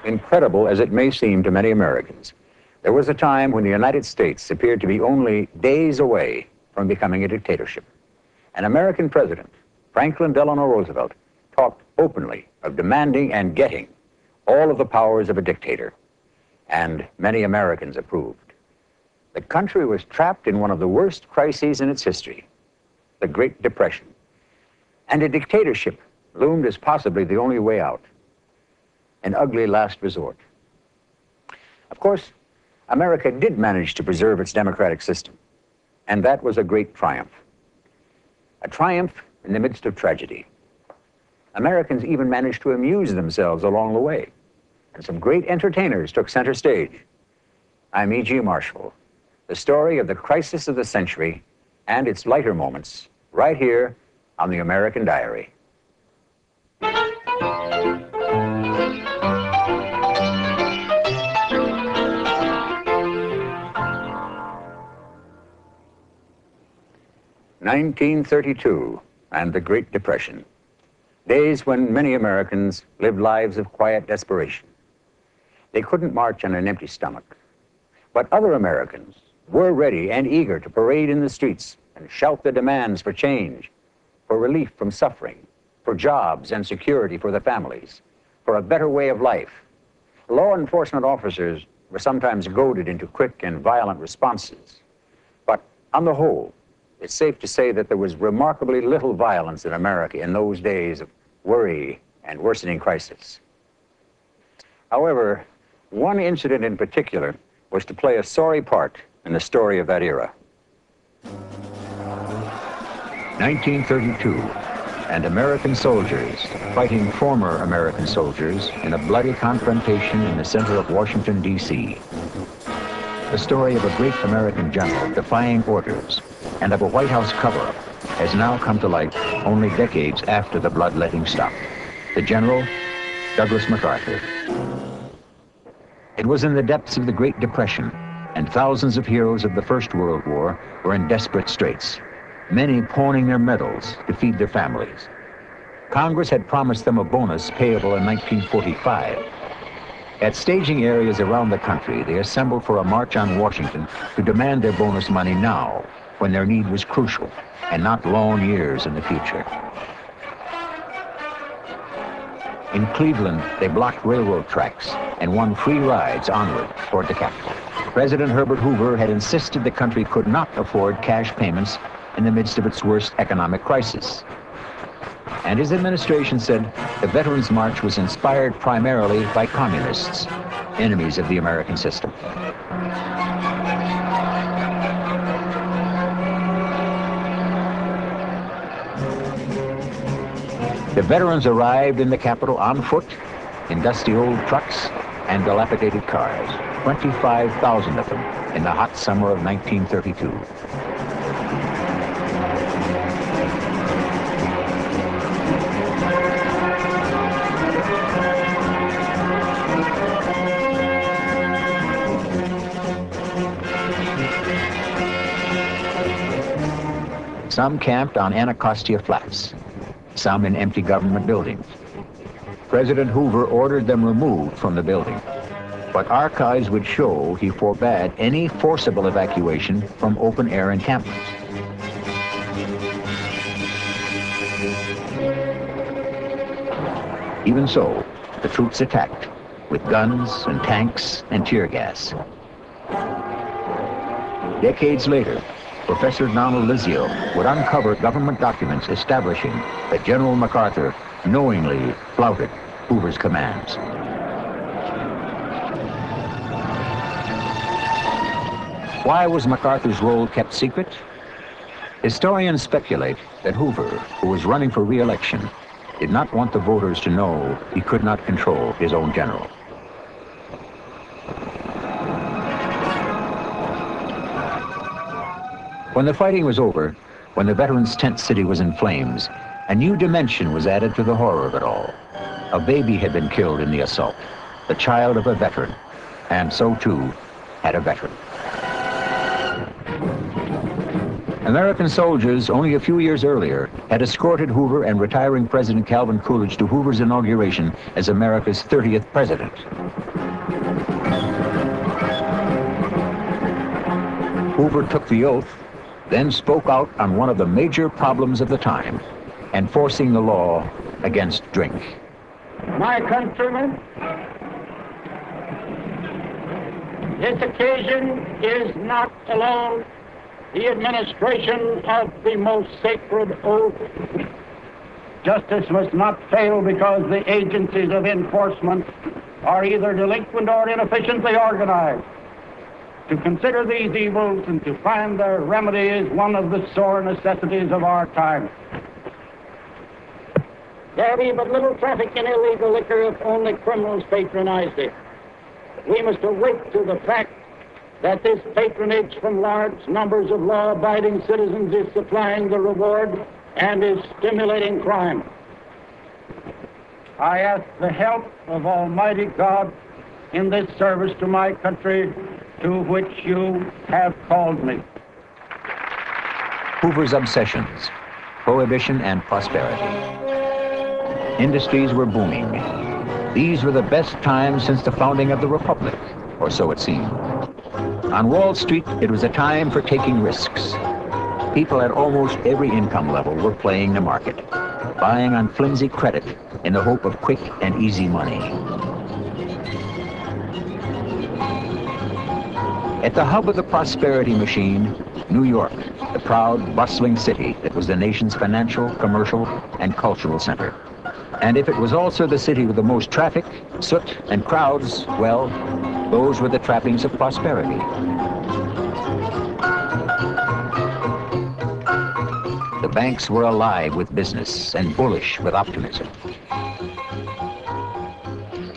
Incredible as it may seem to many Americans, there was a time when the United States appeared to be only days away from becoming a dictatorship. An American president, Franklin Delano Roosevelt, talked openly of demanding and getting all of the powers of a dictator, and many Americans approved. The country was trapped in one of the worst crises in its history, the Great Depression, and a dictatorship loomed as possibly the only way out. An ugly last resort. Of course, America did manage to preserve its democratic system, and that was a great triumph. A triumph in the midst of tragedy. Americans even managed to amuse themselves along the way, and some great entertainers took center stage. I'm E.G. Marshall, the story of the crisis of the century and its lighter moments, right here on the American Diary. 1932 and the Great Depression. Days when many Americans lived lives of quiet desperation. They couldn't march on an empty stomach. But other Americans were ready and eager to parade in the streets and shout their demands for change, for relief from suffering, for jobs and security for their families, for a better way of life. Law enforcement officers were sometimes goaded into quick and violent responses. But on the whole, it's safe to say that there was remarkably little violence in America in those days of worry and worsening crisis. However, one incident in particular was to play a sorry part in the story of that era. 1932, and American soldiers fighting former American soldiers in a bloody confrontation in the center of Washington, D.C. The story of a great American general defying orders and of a White House cover-up has now come to light only decades after the bloodletting stopped. The general, Douglas MacArthur. It was in the depths of the Great Depression, and thousands of heroes of the First World War were in desperate straits, many pawning their medals to feed their families. Congress had promised them a bonus payable in 1945. At staging areas around the country, they assembled for a march on Washington to demand their bonus money now, when their need was crucial, and not long years in the future. In Cleveland, they blocked railroad tracks and won free rides onward toward the Capitol. President Herbert Hoover had insisted the country could not afford cash payments in the midst of its worst economic crisis. And his administration said the Veterans March was inspired primarily by communists, enemies of the American system. The veterans arrived in the Capitol on foot, in dusty old trucks and dilapidated cars, 25,000 of them in the hot summer of 1932. Some camped on Anacostia Flats, some in empty government buildings. President Hoover ordered them removed from the building, but archives would show he forbade any forcible evacuation from open-air encampments. Even so, the troops attacked with guns and tanks and tear gas. Decades later, Professor Donald Lizio would uncover government documents establishing that General MacArthur knowingly flouted Hoover's commands. Why was MacArthur's role kept secret? Historians speculate that Hoover, who was running for re-election, did not want the voters to know he could not control his own general. When the fighting was over, when the veterans' tent city was in flames, a new dimension was added to the horror of it all. A baby had been killed in the assault, the child of a veteran, and so too had a veteran. American soldiers, only a few years earlier, had escorted Hoover and retiring President Calvin Coolidge to Hoover's inauguration as America's 30th president. Hoover took the oath, then spoke out on one of the major problems of the time, enforcing the law against drink. My countrymen, this occasion is not alone the administration of the most sacred oath. Justice must not fail because the agencies of enforcement are either delinquent or inefficiently organized. To consider these evils and to find their remedy is one of the sore necessities of our time. There be but little traffic in illegal liquor if only criminals patronize it. We must awake to the fact that this patronage from large numbers of law-abiding citizens is supplying the reward and is stimulating crime. I ask the help of Almighty God in this service to my country, to which you have called me. Hoover's obsessions, prohibition and prosperity. Industries were booming. These were the best times since the founding of the Republic, or so it seemed. On Wall Street, it was a time for taking risks. People at almost every income level were playing the market, buying on flimsy credit in the hope of quick and easy money. At the hub of the prosperity machine, New York, the proud, bustling city that was the nation's financial, commercial, and cultural center. And if it was also the city with the most traffic, soot, and crowds, well, those were the trappings of prosperity. The banks were alive with business and bullish with optimism.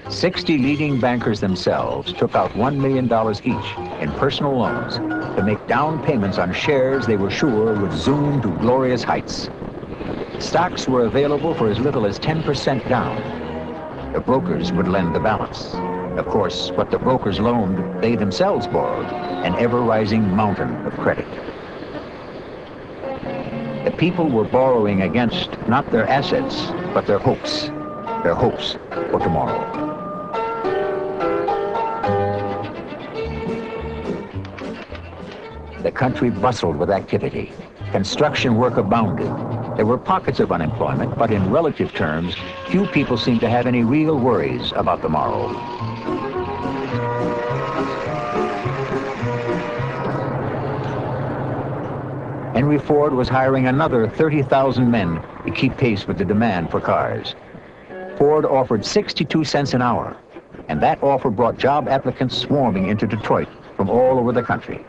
60 leading bankers themselves took out $1 million each in personal loans to make down payments on shares they were sure would zoom to glorious heights. Stocks were available for as little as 10% down. The brokers would lend the balance. Of course, what the brokers loaned, they themselves borrowed, an ever-rising mountain of credit. The people were borrowing against not their assets, but their hopes for tomorrow. The country bustled with activity. Construction work abounded. There were pockets of unemployment, but in relative terms, few people seemed to have any real worries about the morrow. Henry Ford was hiring another 30,000 men to keep pace with the demand for cars. Ford offered 62 cents an hour, and that offer brought job applicants swarming into Detroit from all over the country.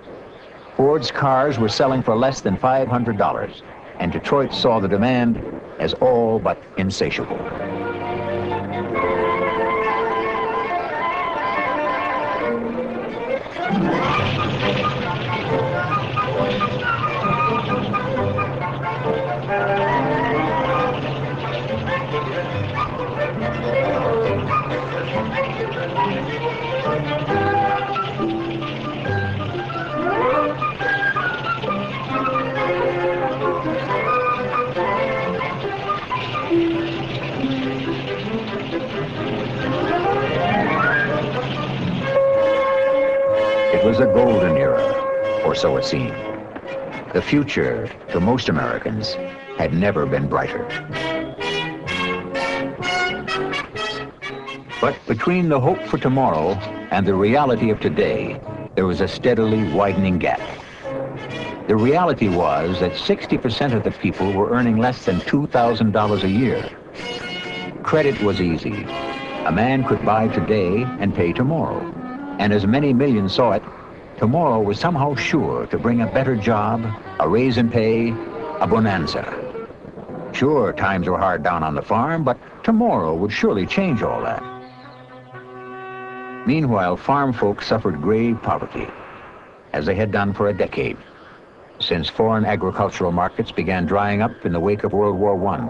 Ford's cars were selling for less than $500, and Detroit saw the demand as all but insatiable. It was a golden era, or so it seemed. The future, to most Americans, had never been brighter. But between the hope for tomorrow and the reality of today, there was a steadily widening gap. The reality was that 60% of the people were earning less than $2,000 a year. Credit was easy. A man could buy today and pay tomorrow. And as many millions saw it, tomorrow was somehow sure to bring a better job, a raise in pay, a bonanza. Sure, times were hard down on the farm, but tomorrow would surely change all that. Meanwhile, farm folk suffered grave poverty, as they had done for a decade, since foreign agricultural markets began drying up in the wake of World War I.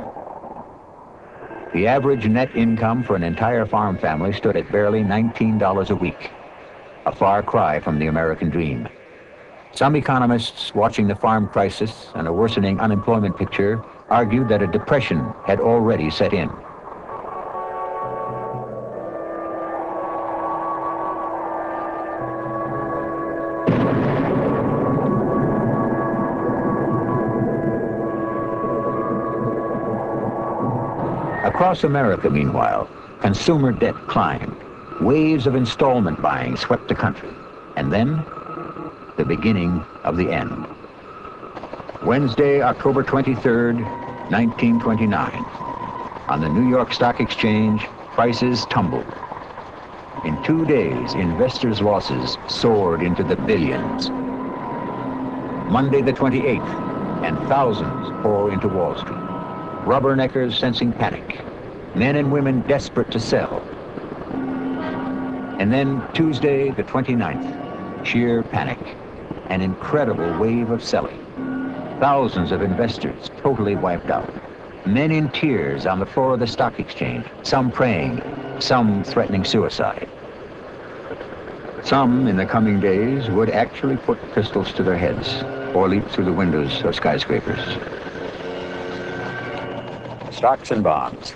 The average net income for an entire farm family stood at barely $19 a week, a far cry from the American dream. Some economists watching the farm crisis and a worsening unemployment picture argued that a depression had already set in. Across America, meanwhile, consumer debt climbed. Waves of installment buying swept the country. And then, the beginning of the end. Wednesday, October 23rd, 1929. On the New York Stock Exchange, prices tumbled. In 2 days, investors' losses soared into the billions. Monday the 28th, and thousands pour into Wall Street. Rubberneckers sensing panic. Men and women desperate to sell. And then Tuesday the 29th, sheer panic. An incredible wave of selling. Thousands of investors totally wiped out. Men in tears on the floor of the stock exchange, some praying, some threatening suicide. Some, in the coming days, would actually put pistols to their heads or leap through the windows of skyscrapers. Stocks and bonds.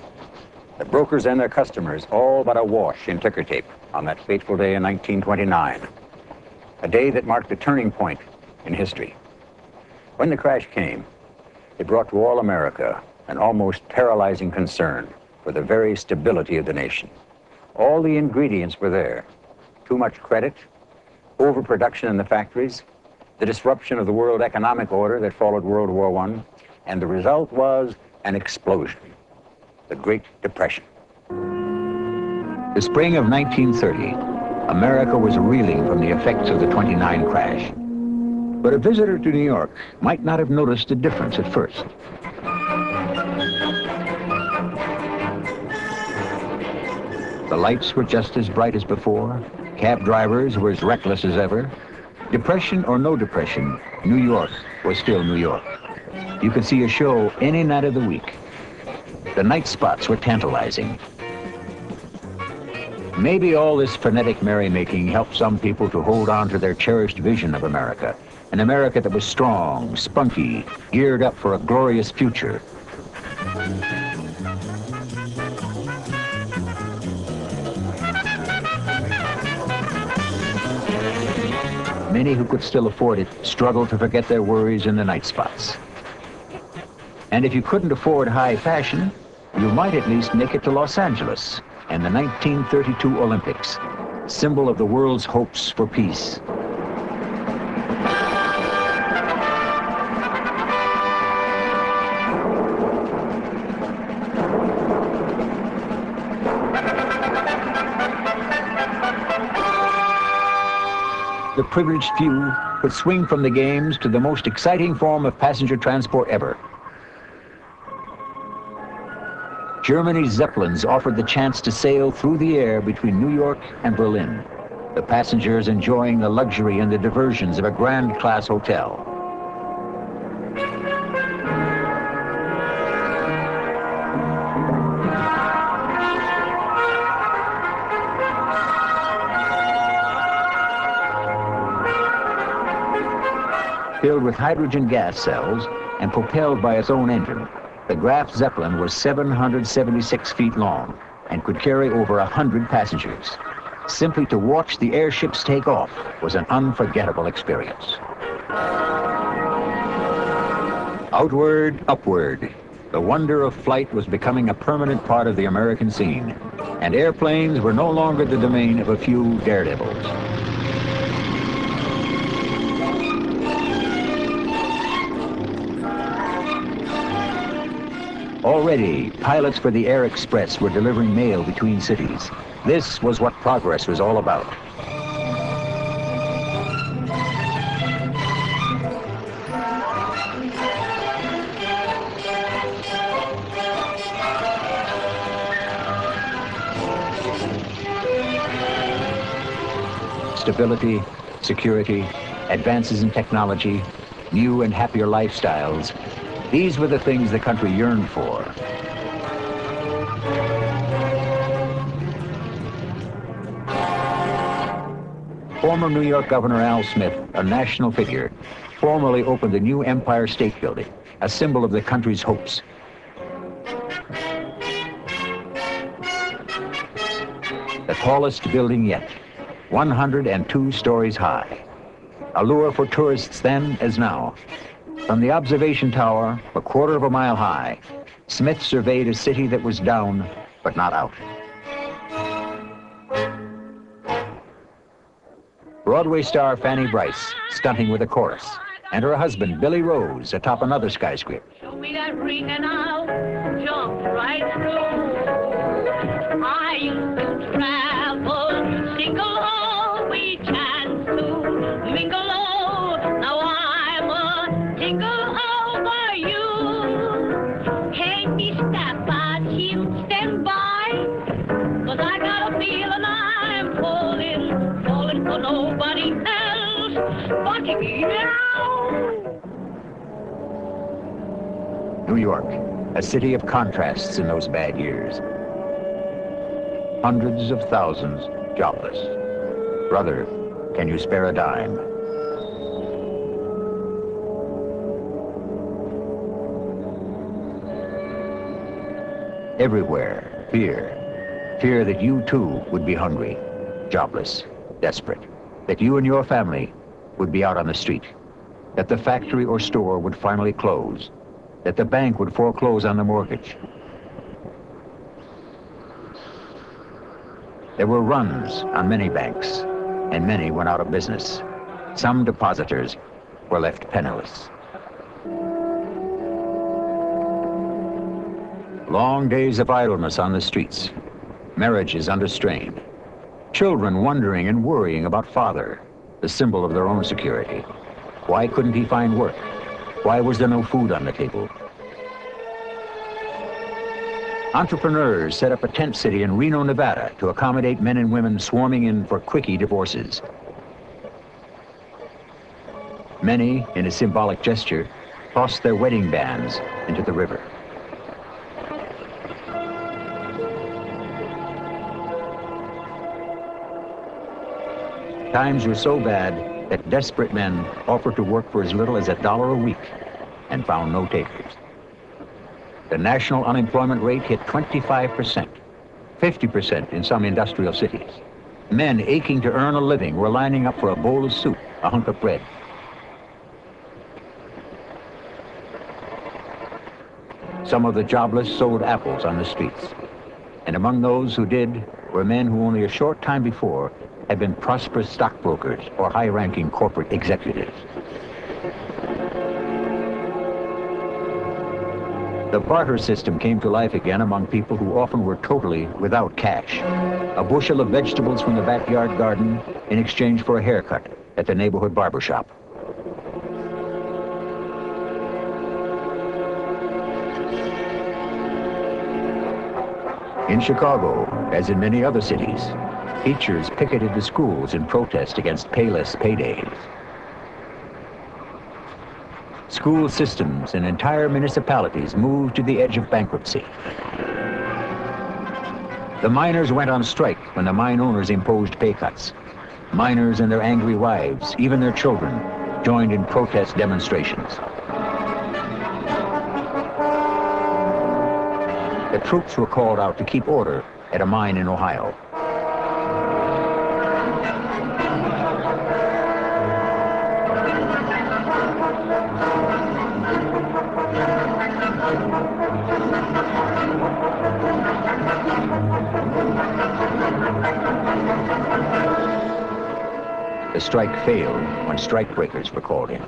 The brokers and their customers all but awash in ticker tape on that fateful day in 1929. A day that marked a turning point in history. When the crash came, it brought to all America an almost paralyzing concern for the very stability of the nation. All the ingredients were there. Too much credit, overproduction in the factories, the disruption of the world economic order that followed World War I, and the result was an explosion, the Great Depression. The spring of 1930, America was reeling from the effects of the 29 crash. But a visitor to New York might not have noticed the difference at first. The lights were just as bright as before. Cab drivers were as reckless as ever. Depression or no depression, New York was still New York. You could see a show any night of the week. The night spots were tantalizing. Maybe all this frenetic merrymaking helped some people to hold on to their cherished vision of America, an America that was strong, spunky, geared up for a glorious future. Many who could still afford it struggled to forget their worries in the night spots. And if you couldn't afford high fashion, you might at least make it to Los Angeles and the 1932 Olympics, symbol of the world's hopes for peace. The privileged few could swing from the games to the most exciting form of passenger transport ever. Germany's Zeppelins offered the chance to sail through the air between New York and Berlin, the passengers enjoying the luxury and the diversions of a grand-class hotel. Filled with hydrogen gas cells and propelled by its own engine, the Graf Zeppelin was 776 feet long and could carry over 100 passengers. Simply to watch the airships take off was an unforgettable experience. Outward, upward, the wonder of flight was becoming a permanent part of the American scene, and airplanes were no longer the domain of a few daredevils. Already, pilots for the Air Express were delivering mail between cities. This was what progress was all about. stability, security, advances in technology, new and happier lifestyles. These were the things the country yearned for. Former New York Governor Al Smith, a national figure, formally opened the new Empire State Building, a symbol of the country's hopes. The tallest building yet, 102 stories high. A lure for tourists then as now. From the observation tower, a quarter of a mile high, Smith surveyed a city that was down, but not out. Broadway star Fanny Brice, stunting with a chorus, and her husband, Billy Rose, atop another skyscraper. Show me that ring and I'll jump right through. I used to travel single, we chance to mingle. Now I'm a jingle over you. Can't be stopped by him, stand by, 'cause I got a feeling I'm falling for nobody else but you. New York, a city of contrasts in those bad years. Hundreds of thousands jobless. Brother, can you spare a dime? Everywhere, fear. Fear that you too would be hungry, jobless, desperate. That you and your family would be out on the street. That the factory or store would finally close. That the bank would foreclose on the mortgage. There were runs on many banks, and many went out of business. Some depositors were left penniless. Long days of idleness on the streets, marriages under strain, children wondering and worrying about father, the symbol of their own security. Why couldn't he find work? Why was there no food on the table? Entrepreneurs set up a tent city in Reno, Nevada to accommodate men and women swarming in for quickie divorces. Many, in a symbolic gesture, tossed their wedding bands into the river. Times were so bad that desperate men offered to work for as little as $1 a week and found no takers. The national unemployment rate hit 25%, 50% in some industrial cities. Men aching to earn a living were lining up for a bowl of soup, a hunk of bread. Some of the jobless sold apples on the streets. And among those who did were men who only a short time before had been prosperous stockbrokers or high-ranking corporate executives. The barter system came to life again among people who often were totally without cash. A bushel of vegetables from the backyard garden in exchange for a haircut at the neighborhood barber shop. In Chicago, as in many other cities, teachers picketed the schools in protest against payless paydays. School systems and entire municipalities moved to the edge of bankruptcy. The miners went on strike when the mine owners imposed pay cuts. Miners and their angry wives, even their children, joined in protest demonstrations. The troops were called out to keep order at a mine in Ohio. The strike failed when strikebreakers were called in,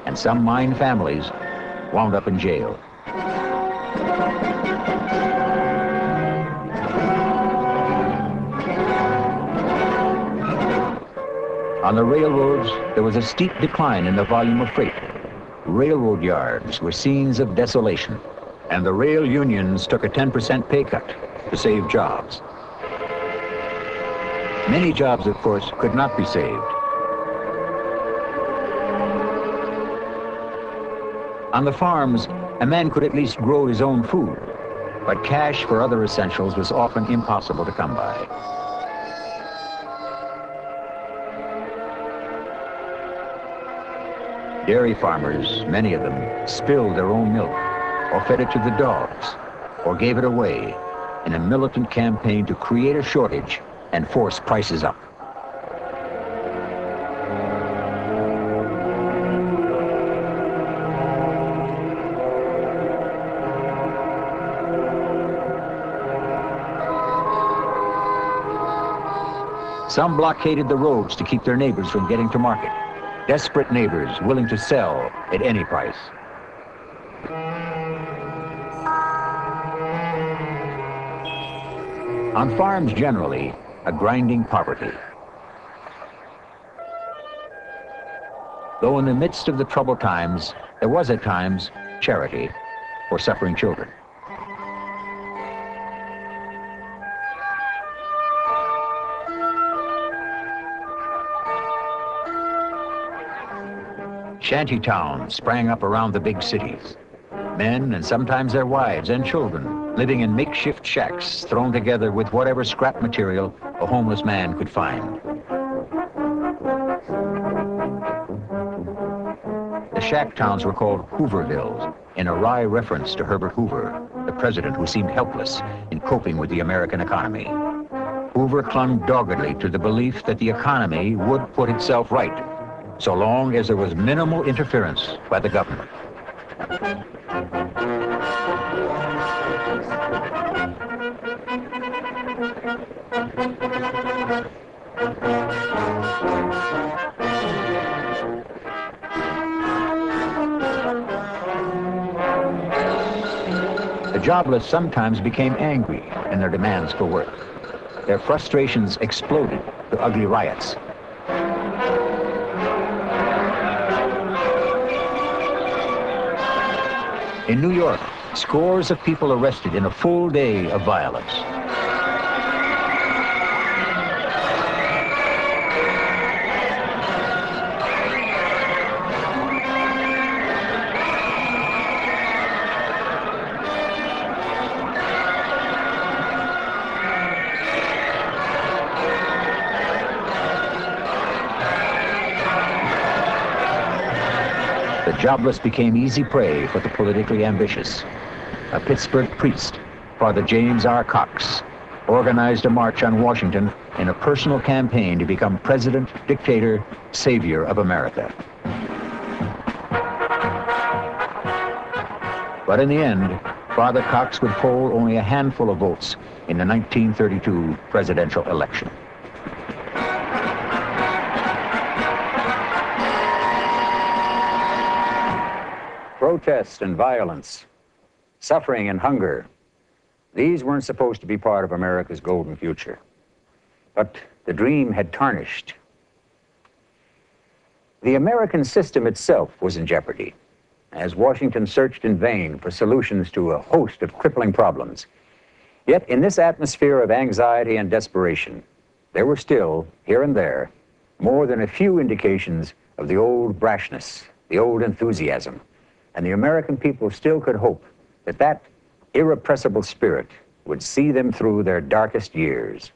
and some mine families wound up in jail. On the railroads, there was a steep decline in the volume of freight. Railroad yards were scenes of desolation, and the rail unions took a 10% pay cut to save jobs. Many jobs, of course, could not be saved. On the farms, a man could at least grow his own food, but cash for other essentials was often impossible to come by. Dairy farmers, many of them, spilled their own milk, or fed it to the dogs, or gave it away in a militant campaign to create a shortage and force prices up. Some blockaded the roads to keep their neighbors from getting to market. Desperate neighbors willing to sell at any price. On farms generally, a grinding poverty. Though in the midst of the troubled times, there was at times charity for suffering children. Shanty towns sprang up around the big cities. Men, and sometimes their wives and children, living in makeshift shacks thrown together with whatever scrap material a homeless man could find. The shack towns were called Hoovervilles, in a wry reference to Herbert Hoover, the president who seemed helpless in coping with the American economy. Hoover clung doggedly to the belief that the economy would put itself right, so long as there was minimal interference by the government. The jobless sometimes became angry in their demands for work. Their frustrations exploded to ugly riots. In New York, scores of people arrested in a full day of violence. The jobless became easy prey for the politically ambitious. A Pittsburgh priest, Father James R. Cox, organized a march on Washington in a personal campaign to become president, dictator, savior of America. But in the end, Father Cox would poll only a handful of votes in the 1932 presidential election. Protest and violence, suffering and hunger, these weren't supposed to be part of America's golden future. But the dream had tarnished. The American system itself was in jeopardy, as Washington searched in vain for solutions to a host of crippling problems. Yet in this atmosphere of anxiety and desperation, there were still, here and there, more than a few indications of the old brashness, the old enthusiasm. And the American people still could hope that that irrepressible spirit would see them through their darkest years.